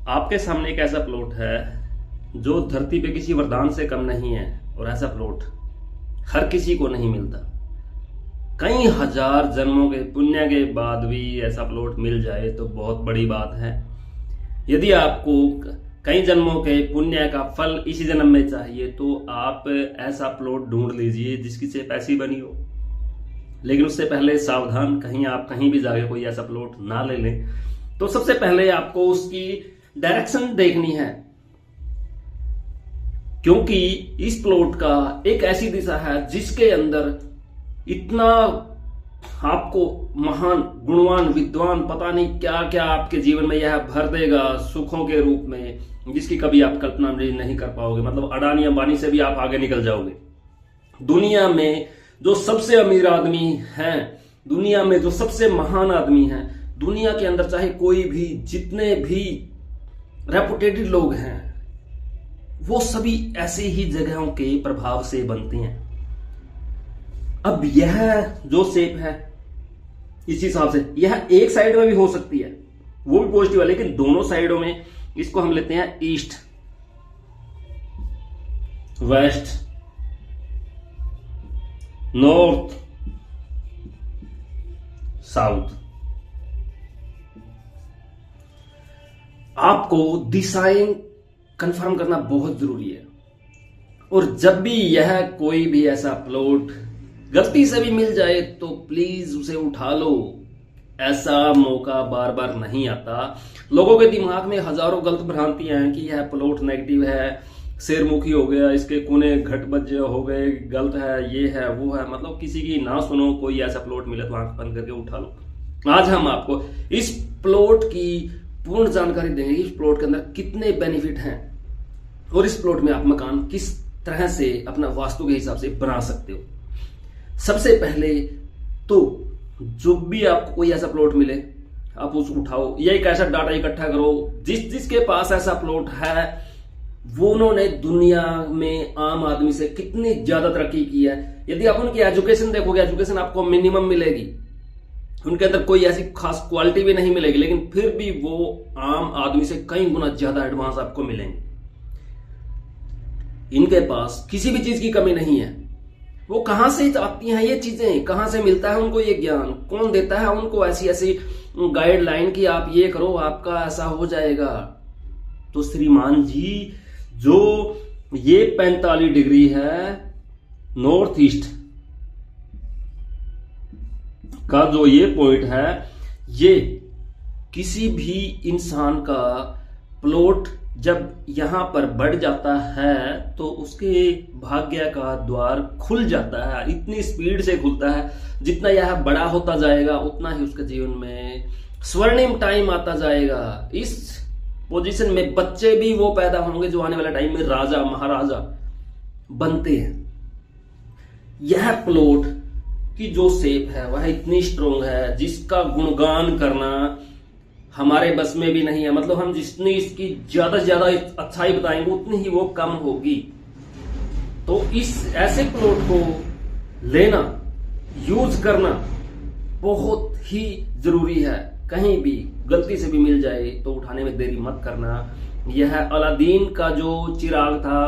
आपके सामने एक ऐसा प्लॉट है जो धरती पे किसी वरदान से कम नहीं है, और ऐसा प्लॉट हर किसी को नहीं मिलता। कई हजार जन्मों के पुण्य के बाद भी ऐसा प्लॉट मिल जाए तो बहुत बड़ी बात है। यदि आपको कई जन्मों के पुण्य का फल इसी जन्म में चाहिए तो आप ऐसा प्लॉट ढूंढ लीजिए जिसकी सिर्फ ऐसी बनी हो। लेकिन उससे पहले सावधान, कहीं आप कहीं भी जाके कोई ऐसा प्लॉट ना ले लें। तो सबसे पहले आपको उसकी डायरेक्शन देखनी है, क्योंकि इस प्लॉट का एक ऐसी दिशा है जिसके अंदर इतना आपको महान गुणवान विद्वान पता नहीं क्या क्या आपके जीवन में यह भर देगा सुखों के रूप में, जिसकी कभी आप कल्पना नहीं कर पाओगे। मतलब अडानी अंबानी से भी आप आगे निकल जाओगे। दुनिया में जो सबसे अमीर आदमी हैं, दुनिया में जो सबसे महान आदमी हैं, दुनिया के अंदर चाहे कोई भी जितने भी रेपुटेटेड लोग हैं, वो सभी ऐसे ही जगहों के प्रभाव से बनते हैं। अब यह जो शेप है इस हिसाब से यह एक साइड में भी हो सकती है, वो भी पॉजिटिव है, लेकिन दोनों साइडों में इसको हम लेते हैं ईस्ट, वेस्ट, नॉर्थ, साउथ। आपको दिशाएं कंफर्म करना बहुत जरूरी है। और जब भी यह कोई भी ऐसा प्लॉट गलती से भी मिल जाए तो प्लीज उसे उठा लो। ऐसा मौका बार बार नहीं आता। लोगों के दिमाग में हजारों गलत भ्रांतियां हैं कि यह प्लॉट नेगेटिव है, शेरमुखी हो गया, इसके कोने घट बज हो गए, गलत है, ये है वो है। मतलब किसी की ना सुनो, कोई ऐसा प्लॉट मिले तो आंख बंद करके उठा लो। आज हम आपको इस प्लॉट की पूर्ण जानकारी देंगे। इस प्लॉट के अंदर कितने बेनिफिट हैं और इस प्लॉट में आप मकान किस तरह से अपना वास्तु के हिसाब से बना सकते हो। सबसे पहले तो जो भी आपको कोई ऐसा प्लॉट मिले आप उस उठाओ, या एक ऐसा डाटा इकट्ठा करो जिसके पास ऐसा प्लॉट है वो उन्होंने दुनिया में आम आदमी से कितनी ज्यादा तरक्की की है। यदि आप उनकी एजुकेशन देखोगे, एजुकेशन आपको मिनिमम मिलेगी, उनके अंदर कोई ऐसी खास क्वालिटी भी नहीं मिलेगी, लेकिन फिर भी वो आम आदमी से कई गुना ज्यादा एडवांस आपको मिलेंगे। इनके पास किसी भी चीज की कमी नहीं है। वो कहां से आती हैं ये चीजें, कहां से मिलता है उनको ये ज्ञान, कौन देता है उनको ऐसी ऐसी गाइडलाइन कि आप ये करो आपका ऐसा हो जाएगा। तो श्रीमान जी, जो ये 45 डिग्री है नॉर्थ ईस्ट का जो ये पॉइंट है, ये किसी भी इंसान का प्लॉट जब यहां पर बढ़ जाता है तो उसके भाग्य का द्वार खुल जाता है। इतनी स्पीड से खुलता है, जितना यह बड़ा होता जाएगा उतना ही उसके जीवन में स्वर्णिम टाइम आता जाएगा। इस पोजीशन में बच्चे भी वो पैदा होंगे जो आने वाले टाइम में राजा महाराजा बनते हैं। यह प्लॉट की जो शेप है वह इतनी स्ट्रोंग है जिसका गुणगान करना हमारे बस में भी नहीं है। मतलब हम जितनी इसकी ज्यादा से ज्यादा अच्छाई बताएंगे उतनी ही वो कम होगी। तो इस ऐसे प्लॉट को लेना, यूज करना बहुत ही जरूरी है। कहीं भी गलती से भी मिल जाए तो उठाने में देरी मत करना। यह अलादीन का जो चिराग था,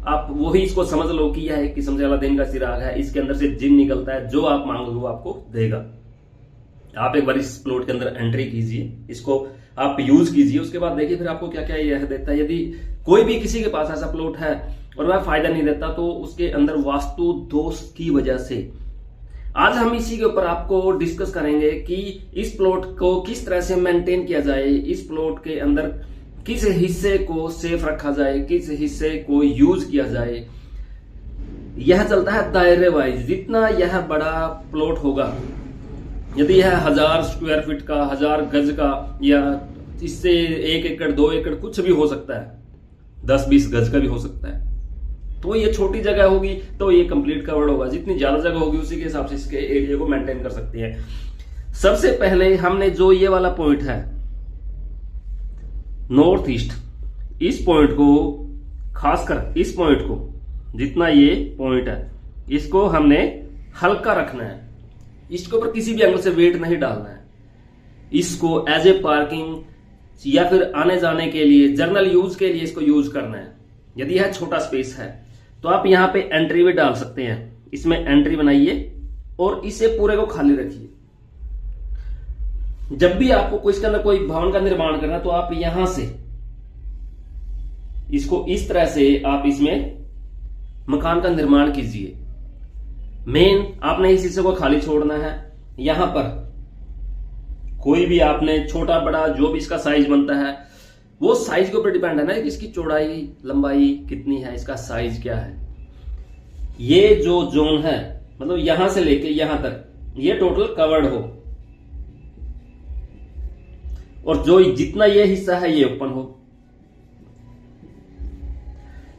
आप वही इसको समझ लो कि यह एक किस्म से अलादीन का चिराग है। इसके अंदर से जिन निकलता है, जो आप मांगोगे वो आपको देगा। आप एक बार इस प्लॉट के अंदर एंट्री कीजिए, इसको आप यूज कीजिए, उसके बाद देखिए फिर आपको क्या क्या यह देता है। यदि कोई भी किसी के पास ऐसा प्लॉट है और वह फायदा नहीं देता तो उसके अंदर वास्तु दोष की वजह से आज हम इसी के ऊपर आपको डिस्कस करेंगे कि इस प्लॉट को किस तरह से मेंटेन किया जाए, इस प्लॉट के अंदर किस हिस्से को सेफ रखा जाए, किस हिस्से को यूज किया जाए। यह चलता है दायरे वाइज। जितना यह बड़ा प्लॉट होगा, यदि यह 1000 स्क्वायर फीट का, 1000 गज का, या इससे 1 एकड़ 2 एकड़ कुछ भी हो सकता है, 10-20 गज का भी हो सकता है, तो ये छोटी जगह होगी तो ये कंप्लीट कवर्ड होगा। जितनी ज्यादा जगह होगी उसी के हिसाब से इसके एरिया को मेंटेन कर सकते हैं। सबसे पहले हमने जो ये वाला पॉइंट है नॉर्थ ईस्ट, इस पॉइंट को, खासकर इस पॉइंट को, जितना ये पॉइंट है इसको हमने हल्का रखना है। इसके ऊपर किसी भी एंगल से वेट नहीं डालना है। इसको एज ए पार्किंग या फिर आने जाने के लिए, जर्नल यूज के लिए इसको यूज करना है, यदि यह छोटा स्पेस है तो आप यहाँ पे एंट्री भी डाल सकते हैं। इसमें एंट्री बनाइए और इसे पूरे को खाली रखिए। जब भी आपको कोई इसके अंदर कोई भवन का निर्माण करना तो आप यहां से इसको इस तरह से आप इसमें मकान का निर्माण कीजिए। मेन आपने इस हिस्से को खाली छोड़ना है। यहां पर कोई भी आपने छोटा बड़ा जो भी इसका साइज बनता है वो साइज के ऊपर डिपेंड है ना, इसकी चौड़ाई लंबाई कितनी है, इसका साइज क्या है। ये जो जोन है मतलब यहां से लेके यहां तक ये टोटल कवर्ड हो, और जो जितना ये हिस्सा है ये ओपन हो।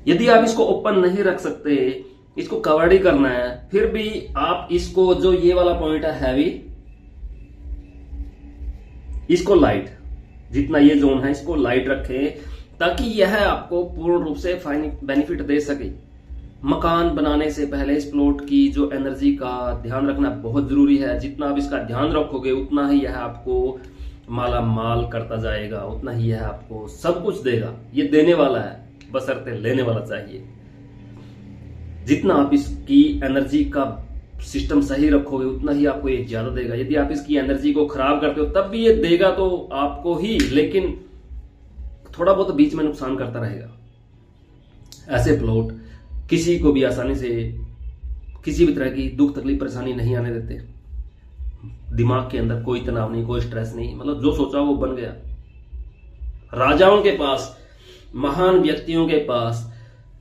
यदि आप इसको ओपन नहीं रख सकते, इसको कवर्ड ही करना है, फिर भी आप इसको जो ये वाला पॉइंट है हैवी, इसको लाइट, जितना ये जोन है इसको लाइट रखें ताकि यह आपको पूर्ण रूप से बेनिफिट दे सके। मकान बनाने से पहले इस प्लॉट की जो एनर्जी का ध्यान रखना बहुत जरूरी है। जितना आप इसका ध्यान रखोगे उतना ही यह आपको माला माल करता जाएगा, उतना ही यह आपको सब कुछ देगा। ये देने वाला है, बशर्ते लेने वाला चाहिए। जितना आप इसकी एनर्जी का सिस्टम सही रखोगे उतना ही आपको ये ज्यादा देगा। यदि आप इसकी एनर्जी को खराब करते हो तब भी ये देगा तो आपको ही, लेकिन थोड़ा बहुत बीच में नुकसान करता रहेगा। ऐसे प्लॉट किसी को भी आसानी से किसी भी तरह की दुख तकलीफ परेशानी नहीं आने देते। दिमाग के अंदर कोई तनाव नहीं, कोई स्ट्रेस नहीं, मतलब जो सोचा वो बन गया। राजाओं के पास, महान व्यक्तियों के पास,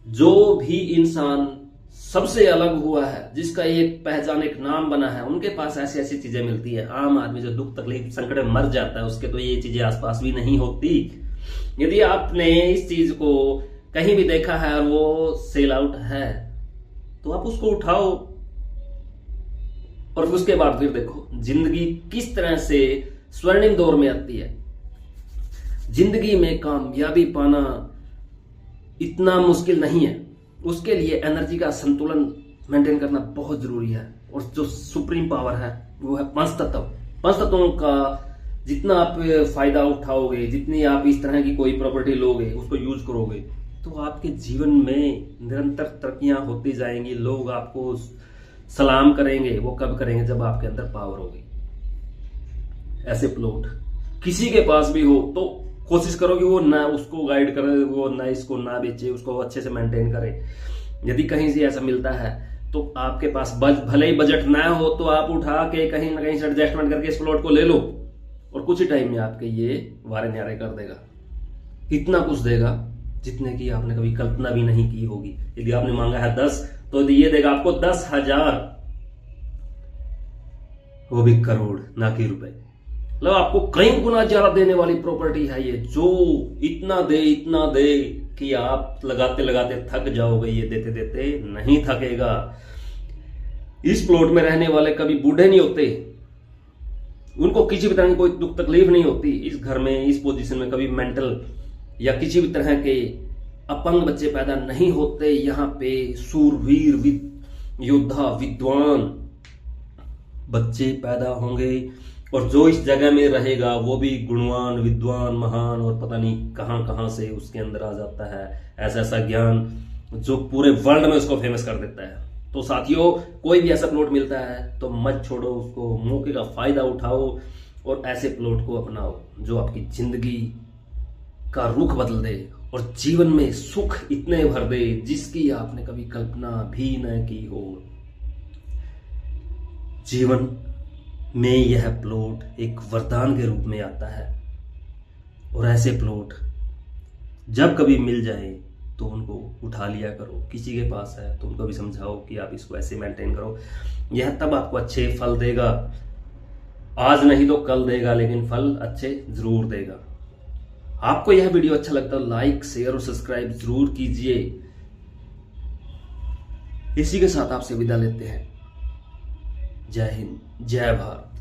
जो भी इंसान सबसे अलग हुआ है, जिसका एक पहचान, एक नाम बना है, उनके पास ऐसी ऐसी चीजें मिलती है। आम आदमी जो दुख तकलीफ संकट में मर जाता है उसके तो ये चीजें आसपास भी नहीं होती। यदि आपने इस चीज को कहीं भी देखा है और वो सेल आउट है तो आप उसको उठाओ और उसके बाद फिर देखो जिंदगी किस तरह से स्वर्णिम दौर में आती है। जिंदगी में कामयाबी पाना इतना मुश्किल नहीं है, उसके लिए एनर्जी का संतुलन मेंटेन करना बहुत जरूरी है। और जो सुप्रीम पावर है वो है पंच तत्व। पंच तत्वों का जितना आप फायदा उठाओगे, जितनी आप इस तरह की कोई प्रॉपर्टी लोगे, उसको यूज करोगे, तो आपके जीवन में निरंतर तरक्कियां होती जाएंगी। लोग आपको सलाम करेंगे। वो कब करेंगे? जब आपके अंदर पावर होगी। ऐसे प्लॉट किसी के पास भी हो तो कोशिश करो कि वो ना उसको गाइड करे, वो ना इसको ना बेचे, उसको अच्छे से मेंटेन करे। यदि कहीं से ऐसा मिलता है तो आपके पास भले ही बजट ना हो तो आप उठा के कहीं ना कहीं से एडजस्टमेंट करके इस प्लॉट को ले लो और कुछ ही टाइम में आपके ये वारे न्यारे कर देगा। इतना कुछ देगा जितने की आपने कभी कल्पना भी नहीं की होगी। यदि आपने मांगा है 10 तो ये देगा आपको 10,000, वो भी करोड़, ना कि रुपए। मतलब आपको कई गुना ज्यादा देने वाली प्रॉपर्टी है ये, जो इतना दे कि आप लगाते लगाते थक जाओगे। ये देते देते नहीं थकेगा। इस प्लॉट में रहने वाले कभी बूढ़े नहीं होते, उनको किसी भी तरह की कोई दुख तकलीफ नहीं होती। इस घर में, इस पोजीशन में कभी मेंटल या किसी भी तरह के अपंग बच्चे पैदा नहीं होते। यहाँ पे सूरवीर, योद्धा, विद्वान बच्चे पैदा होंगे और जो इस जगह में रहेगा वो भी गुणवान, विद्वान, महान और पता नहीं कहां कहां से उसके अंदर आ जाता है ऐसा ऐसा ज्ञान जो पूरे वर्ल्ड में उसको फेमस कर देता है। तो साथियों, कोई भी ऐसा प्लॉट मिलता है तो मत छोड़ो उसको, मौके का फायदा उठाओ और ऐसे प्लॉट को अपनाओ जो आपकी जिंदगी का रुख बदल दे और जीवन में सुख इतने भर दे जिसकी आपने कभी कल्पना भी न की हो। जीवन में यह प्लॉट एक वरदान के रूप में आता है और ऐसे प्लॉट जब कभी मिल जाए तो उनको उठा लिया करो। किसी के पास है तो उनको भी समझाओ कि आप इसको ऐसे मेंटेन करो। यह तब आपको अच्छे फल देगा। आज नहीं तो कल देगा, लेकिन फल अच्छे जरूर देगा। आपको यह वीडियो अच्छा लगता है लाइक, शेयर और सब्सक्राइब जरूर कीजिए। इसी के साथ आपसे विदा लेते हैं। जय हिंद, जय भारत।